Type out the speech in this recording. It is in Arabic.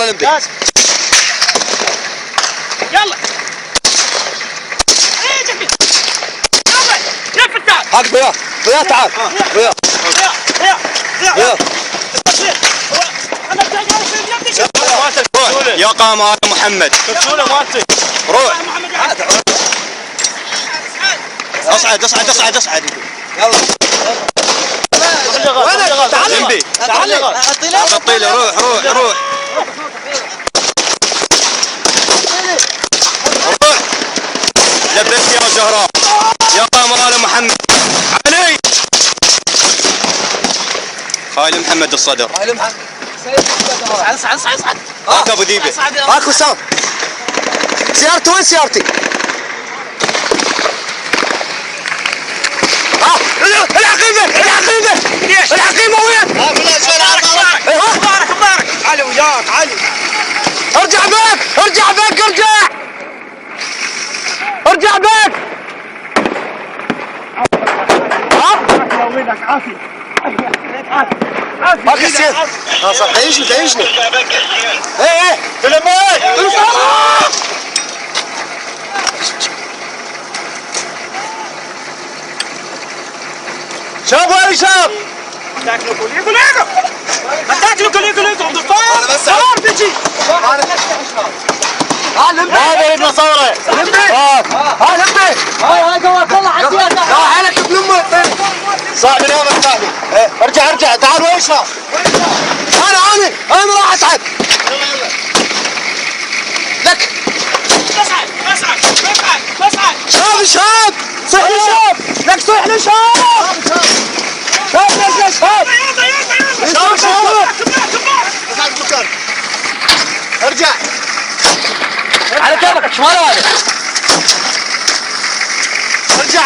الاولمبي. يلا يلا فتاح حق ضياء تعال ضياء يا قمر محمد روح اصعد يلا جنبي غطي له روح لبيك يا زهراء يا قمر محمد علي خالي محمد الصدر اصعد هاك ابو ذيبه هاك وسام سيارتي وين سيارتي؟ العقيمة وين؟ مبارك علي وياك علي ارجع باك وينك عافية هاك السير صح تعيشني ايه تلمون شاب وين شاب تاكلوا كليكم صار بيجي هذا ابن صوره لمبي هاي طلع عزيزة حالك ابن امه صعب نومك ثاني ارجع تعال وين شاب انا راح اتعب لك اصعد شاب صح لي شاب لك صح لي شاب ارجع على كيفك شمال هذا ارجع